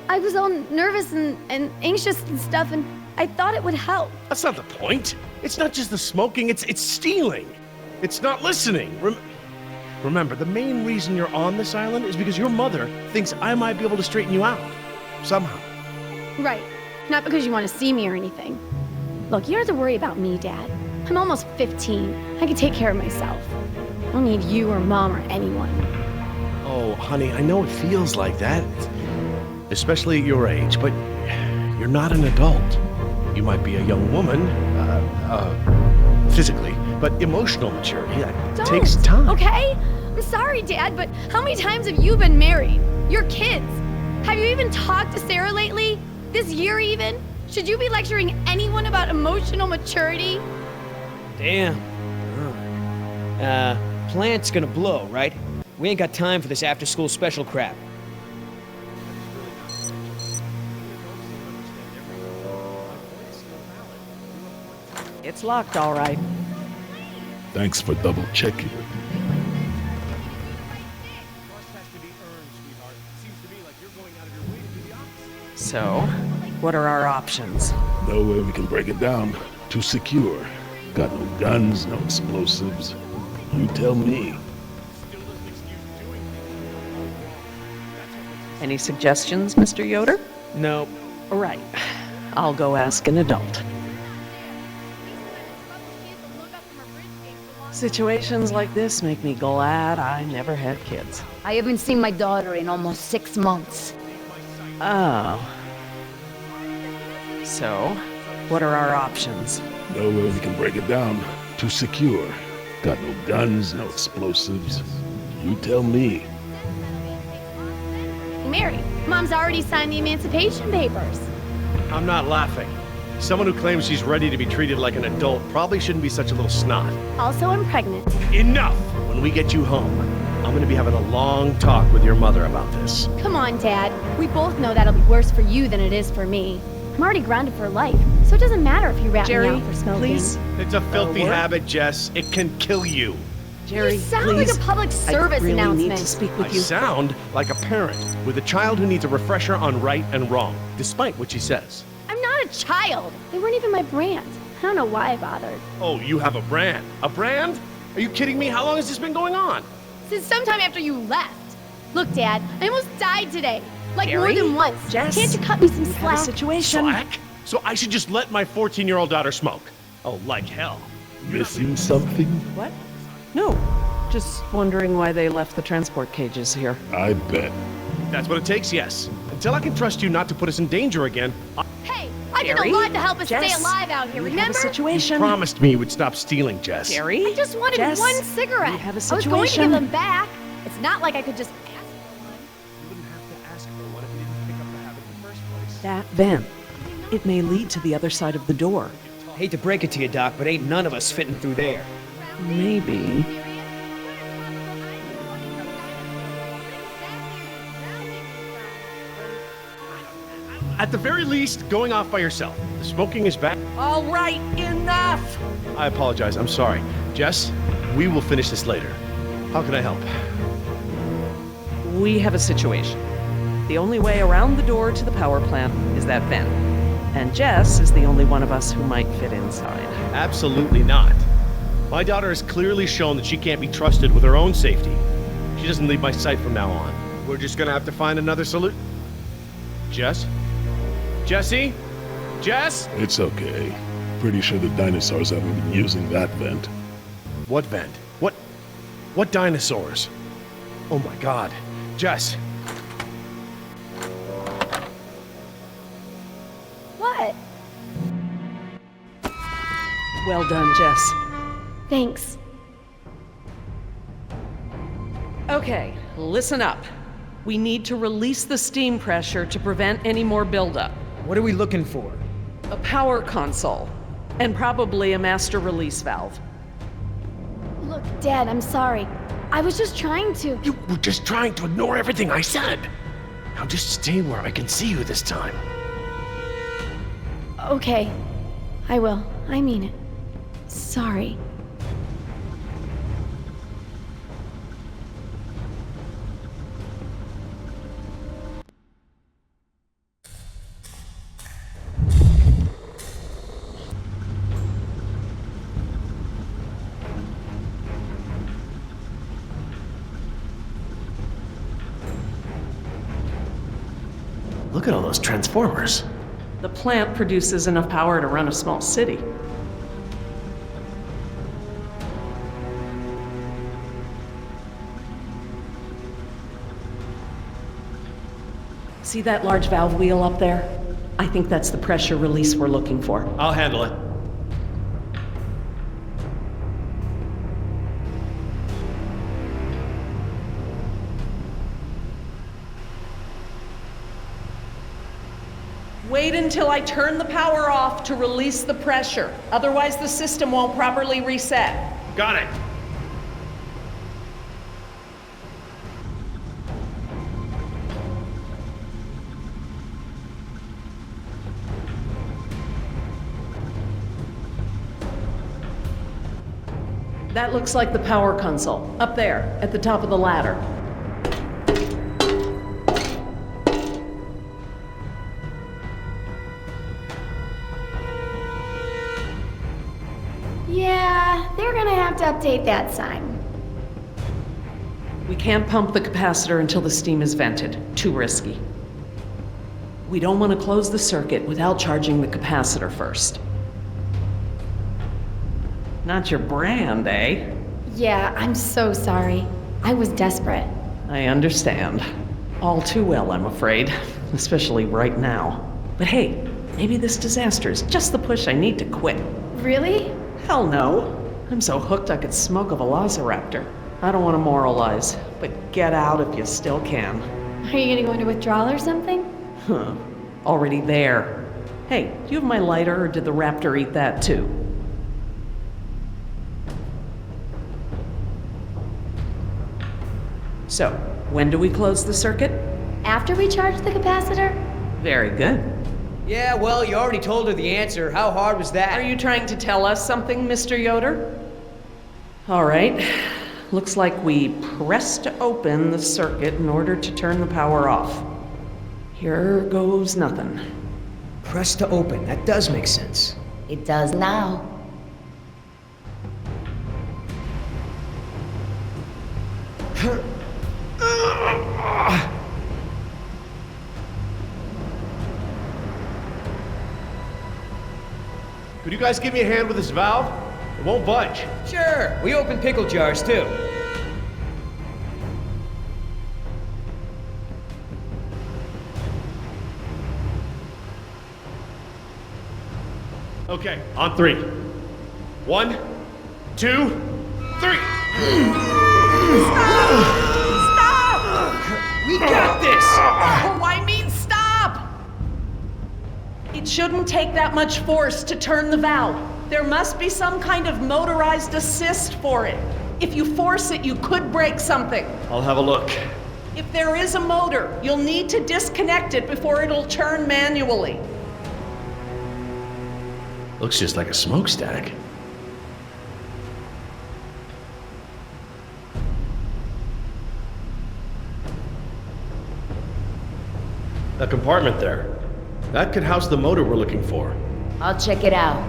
I was all nervous and anxious and stuff, and I thought it would help. That's not the point. It's not just the smoking, it's stealing. It's not listening. Remember, the main reason you're on this island is because your mother thinks I might be able to straighten you out. Somehow. Right. Not because you want to see me or anything. Look, you don't have to worry about me, Dad. I'm almost 15. I can take care of myself. I don't need you or Mom or anyone. Oh, honey, I know it feels like that. Especially at your age, but you're not an adult. You might be a young woman, physically, but emotional maturity, that takes time. Okay? I'm sorry, Dad, but how many times have you been married? Your kids. Have you even talked to Sarah lately? This year even? Should you be lecturing anyone about emotional maturity? Damn. Plant's gonna blow, right? We ain't got time for this after-school special crap. It's locked, all right. Thanks for double checking. So, what are our options? No way we can break it down. Too secure. Got no guns, no explosives. You tell me. Any suggestions, Mr. Yoder? No. All right. I'll go ask an adult. Situations like this make me glad I never had kids. I haven't seen my daughter in almost 6 months. Oh. So, what are our options? No way we can break it down. Too secure. Got no guns, no explosives. You tell me. Mary, Mom's already signed the emancipation papers. I'm not laughing. Someone who claims she's ready to be treated like an adult probably shouldn't be such a little snot. Also, I'm pregnant. Enough! When we get you home, I'm gonna be having a long talk with your mother about this. Come on, Dad. We both know that'll be worse for you than it is for me. I'm already grounded for life, so it doesn't matter if you rat me Jerry, out for smoking. please. It's a filthy what? habit, Jess. It can kill you. Jerry, You sound please. like a public service I really announcement. need to speak I with you. sound like a parent with a child who needs a refresher on right and wrong, despite what she says. I'm not a child. They weren't even my brand. I don't know why I bothered. Oh, you have a brand. A brand? Are you kidding me? How long has this been going on? Since sometime after you left. Look, Dad, I almost died today. Like Jerry? more than once. Jess, Can't you cut me some we have a slack? situation. Slack? So I should just let my 14-year-old daughter smoke? Oh, like hell. Missing something? What? No. Just wondering why they left the transport cages here. I bet. That's what it takes, yes. Until I can trust you not to put us in danger again, Hey, I did Jerry? a lot to help us Jess? stay alive out here, We have remember? a situation. promised me you would stop stealing, Jess. Jerry? I just wanted Jess, one cigarette. we have a I was going to situation. give them back. It's not like I could just ask You wouldn't have to ask for one if you didn't pick up the habit in the first place. That vent. It may lead to the other side of the door. Hate to break it to you, Doc, but ain't none of us fitting through there. Maybe. At the very least, going off by yourself. The smoking is bad. All right, enough! I apologize. I'm sorry. Jess, we will finish this later. How can I help? We have a situation. The only way around the door to the power plant is that vent. And Jess is the only one of us who might fit inside. Absolutely not. My daughter has clearly shown that she can't be trusted with her own safety. She doesn't leave my sight from now on. We're just gonna have to find another solution. Jess? Jesse? Jess? It's okay. Pretty sure the dinosaurs haven't been using that vent. What vent? What dinosaurs? Oh my god. Jess, What? Well done, Jess. Thanks. Okay, listen up. We need to release the steam pressure to prevent any more buildup. What are we looking for? A power console, and probably a master release valve. Look, Dad, I'm sorry. I was just trying to. you were just trying to ignore everything I said. Now just stay where I can see you this time. Okay. I will. I mean it. Sorry. Look at all those transformers. The plant produces enough power to run a small city. See that large valve wheel up there? I think that's the pressure release we're looking for. I'll handle it. Wait until I turn the power off to release the pressure. Otherwise, the system won't properly reset. Got it. That looks like the power console, up there, at the top of the ladder. Yeah, they're gonna have to update that sign. We can't pump the capacitor until the steam is vented. Too risky. We don't want to close the circuit without charging the capacitor first. Not your brand, eh? Yeah, I'm so sorry. I was desperate. I understand. All too well, I'm afraid. Especially right now. But hey, maybe this disaster is just the push I need to quit. Really? Hell no. I'm so hooked I could smoke a velociraptor. I don't want to moralize, but get out if you still can. Are you gonna go into withdrawal or something? Huh. Already there. Hey, do you have my lighter or did the raptor eat that too? So, when do we close the circuit? After we charge the capacitor? Very good. Yeah, well, you already told her the answer. How hard was that? Are you trying to tell us something, Mr. Yoder? All right. Looks like we pressed open the circuit in order to turn the power off. Here goes nothing. Press to open. That does make sense. It does now. Could you guys give me a hand with this valve? It won't budge. Sure. We open pickle jars, too. Okay, on three. 1, 2, 3. We got this! Oh, I mean, stop! It shouldn't take that much force to turn the valve. There must be some kind of motorized assist for it. If you force it, you could break something. I'll have a look. If there is a motor, you'll need to disconnect it before it'll turn manually. Looks just like a smokestack. That compartment there. That could house the motor we're looking for. I'll check it out.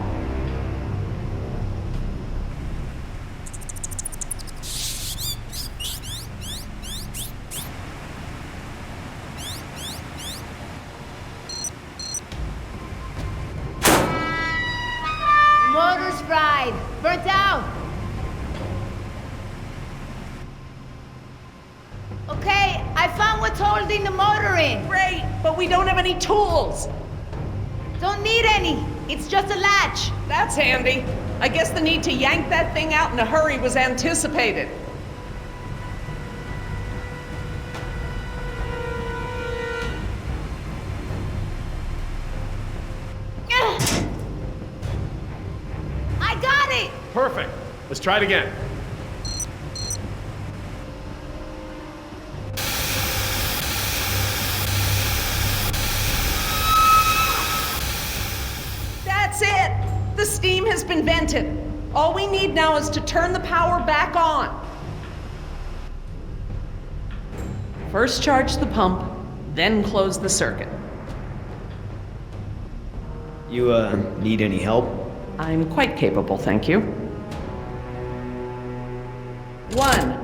Motor's fried. Burnt out. Okay, I found what's holding the motor in. Great, but we don't have any tools. Don't need any. It's just a latch. That's handy. I guess the need to yank that thing out in a hurry was anticipated. I got it. Perfect. Let's try it again. That's it! The steam has been vented. All we need now is to turn the power back on. First charge the pump, then close the circuit. You, need any help? I'm quite capable, thank you. 1,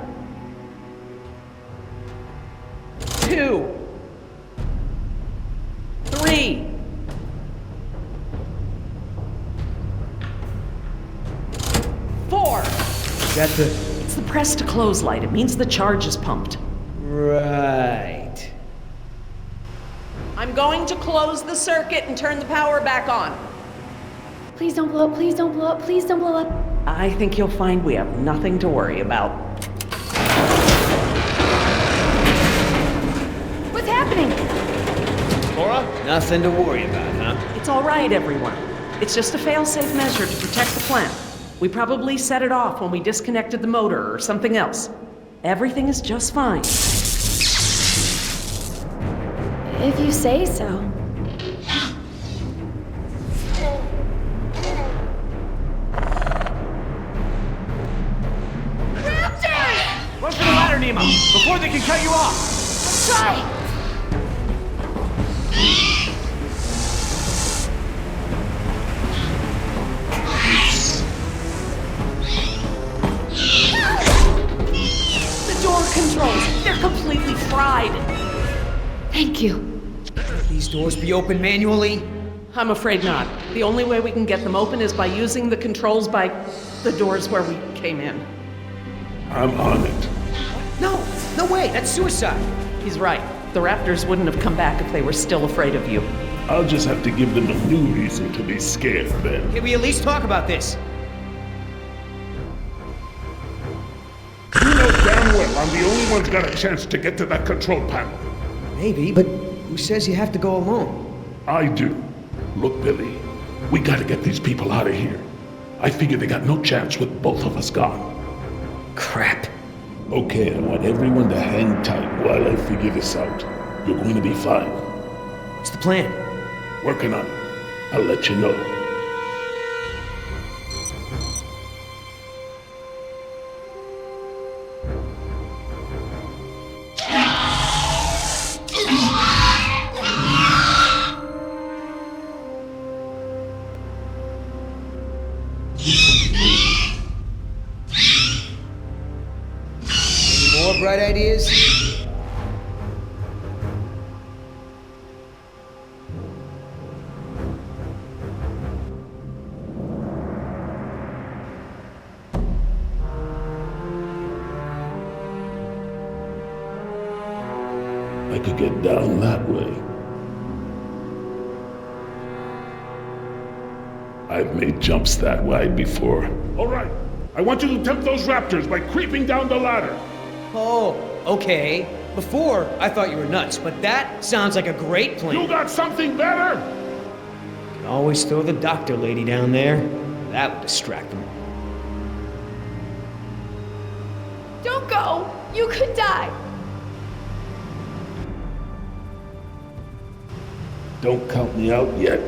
2, 3. Four. Got the... It's the press to close light. It means the charge is pumped. Right. I'm going to close the circuit and turn the power back on. Please don't blow up, please don't blow up, please don't blow up. I think you'll find we have nothing to worry about. What's happening? Laura? Nothing to worry about, huh? It's all right, everyone. It's just a fail-safe measure to protect the plant. We probably set it off when we disconnected the motor or something else. Everything is just fine. If you say so. Raptor! Run for the ladder, Nemo, before they can cut you off! Let's try! The door controls, they're completely fried. Thank you. These doors be open manually? I'm afraid not. The only way we can get them open is by using the controls by the doors where we came in. I'm on it. No, no way, that's suicide. He's right. The Raptors wouldn't have come back if they were still afraid of you. I'll just have to give them a new reason to be scared then. Can we at least talk about this? You know damn well I'm the only one's got a chance to get to that control panel. Maybe, but who says you have to go alone? I do. Look, Billy, we gotta get these people out of here. I figure they got no chance with both of us gone. Crap. Okay, I want everyone to hang tight while I figure this out. You're going to be fine. What's the plan? Working on it. I'll let you know. Any more bright ideas? I could get down that way. I've made jumps that wide before. All right, I want you to tempt those raptors by creeping down the ladder. Oh, okay. Before, I thought you were nuts, but that sounds like a great plan. You got something better? Can always throw the doctor lady down there. That would distract them. Don't go! You could die! Don't count me out yet.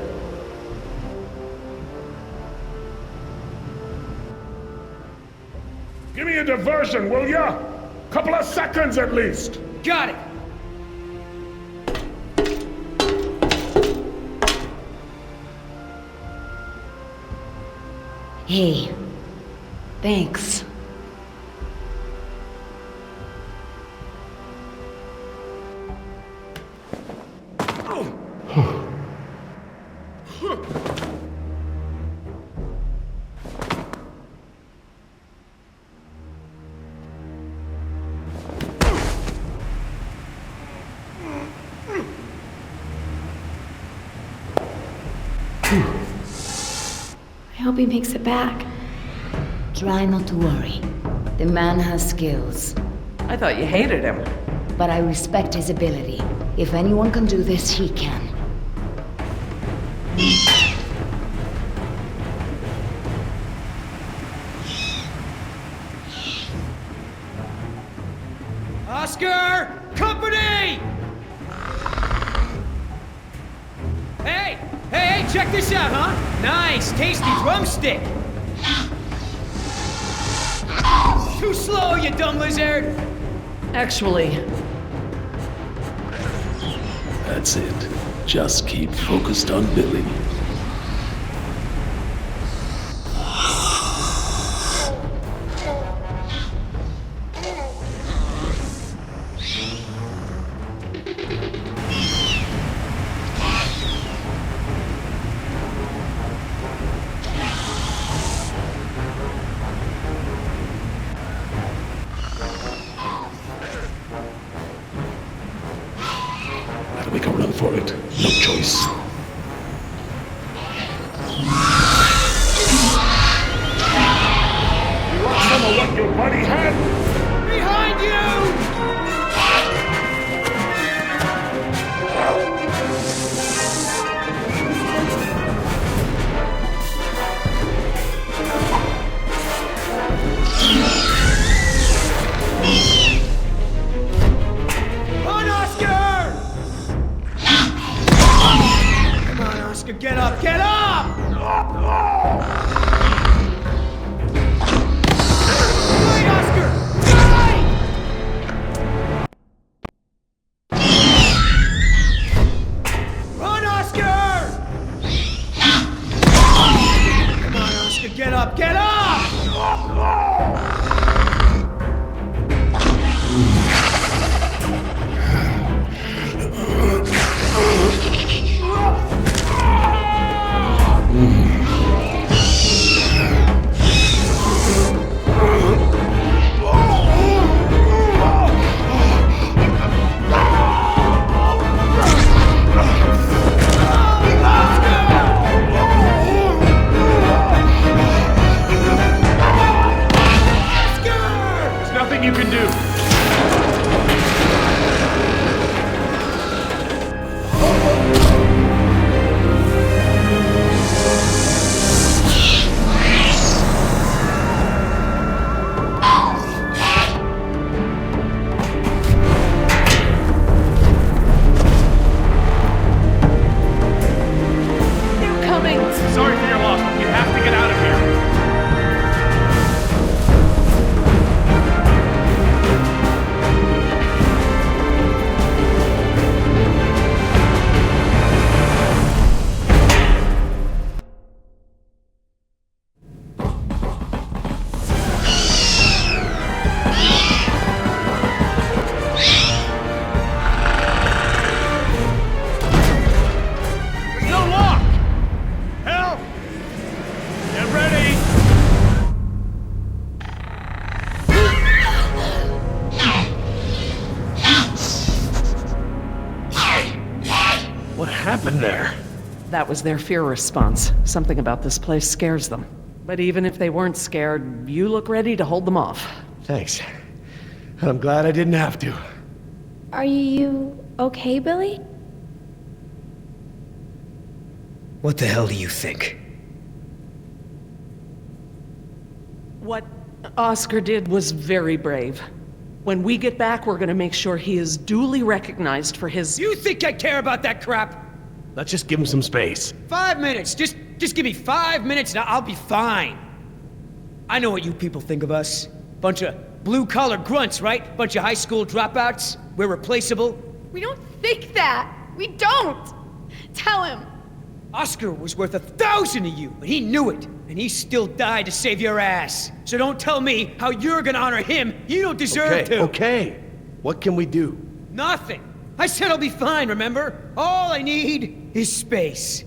Give me a diversion, will ya? Couple of seconds at least. Got it! Hey, thanks. I hope he makes it back. Try not to worry. The man has skills, I thought you hated him. but I respect his ability. If anyone can do this, he can. Oscar! Company! Hey, check this out, huh? Nice, tasty drumstick! Too slow, you dumb lizard! Actually, That's it. Just keep focused on Billy. for it. No choice. You want some of what your buddy had? Behind you! Run, Oscar! Come on, Oscar, get up, get up! Right, Oscar! Right! Run, Oscar! Come on, Oscar, get up, get up! There's nothing you can do. They're coming! Sorry for your loss, but we have to get out of here. There's no lock! Help! Get ready! What happened there? That was their fear response. Something about this place scares them. But even if they weren't scared, you look ready to hold them off. Thanks. I'm glad I didn't have to. Are you okay, Billy? What the hell do you think? What Oscar did was very brave. When we get back, we're gonna make sure he is duly recognized for his... You think I care about that crap? Let's just give him some space. 5 minutes. Just give me 5 minutes and I'll be fine. I know what you people think of us. Bunch of blue-collar grunts, right? Bunch of high school dropouts. We're replaceable. We don't think that. We don't. Tell him. Oscar was worth 1,000 of you, and he knew it. And he still died to save your ass. So don't tell me how you're gonna honor him. You don't deserve to. Okay. What can we do? Nothing. I said I'll be fine, remember? All I need is space.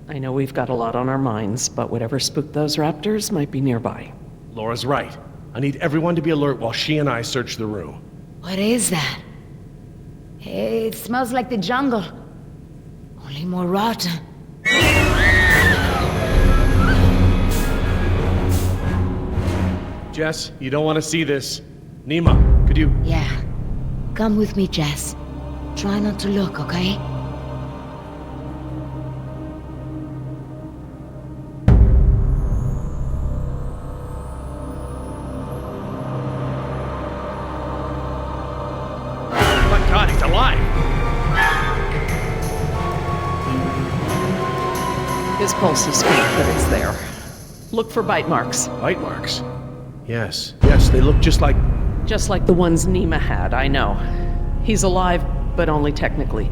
I know we've got a lot on our minds, but whatever spooked those raptors might be nearby. Laura's right. I need everyone to be alert while she and I search the room. What is that? It smells like the jungle. Only more rotten. Jess, you don't want to see this. Nima, could you... Yeah. Come with me, Jess. Try not to look, okay? My God, he's alive! His pulse is faint, but it's there. Look for bite marks. Bite marks? Yes, they look just like... Just like the ones Nima had, I know. He's alive, but only technically.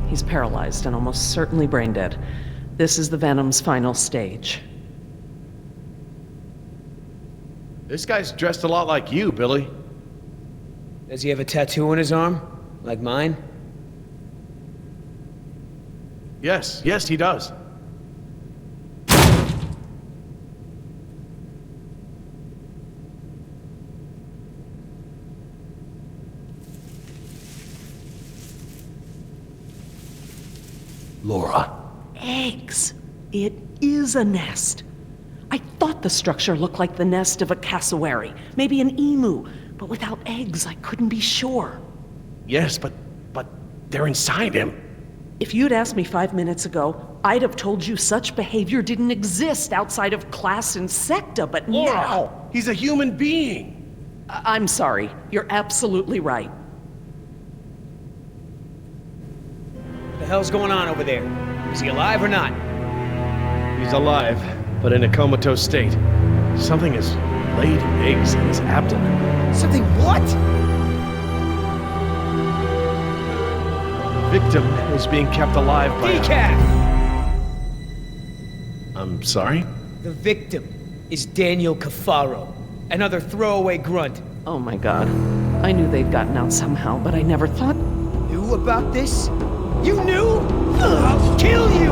He's paralyzed and almost certainly brain dead. This is the Venom's final stage. This guy's dressed a lot like you, Billy. Does he have a tattoo on his arm? Like mine? Yes, he does. Laura. Eggs. It is a nest. I thought the structure looked like the nest of a cassowary, maybe an emu, but without eggs, I couldn't be sure. Yes, but they're inside him. If you'd asked me 5 minutes ago, I'd have told you such behavior didn't exist outside of class Insecta, but now... He's a human being. I'm sorry. You're absolutely right. What the hell's going on over there? Is he alive or not? He's alive, but in a comatose state. Something has laid eggs in his abdomen. Something what? Victim is being kept alive by Decaf! I'm sorry? The victim is Daniel Cafaro, another throwaway grunt. Oh my god. I knew they'd gotten out somehow, but I never thought... Knew about this? You knew? I'll kill you!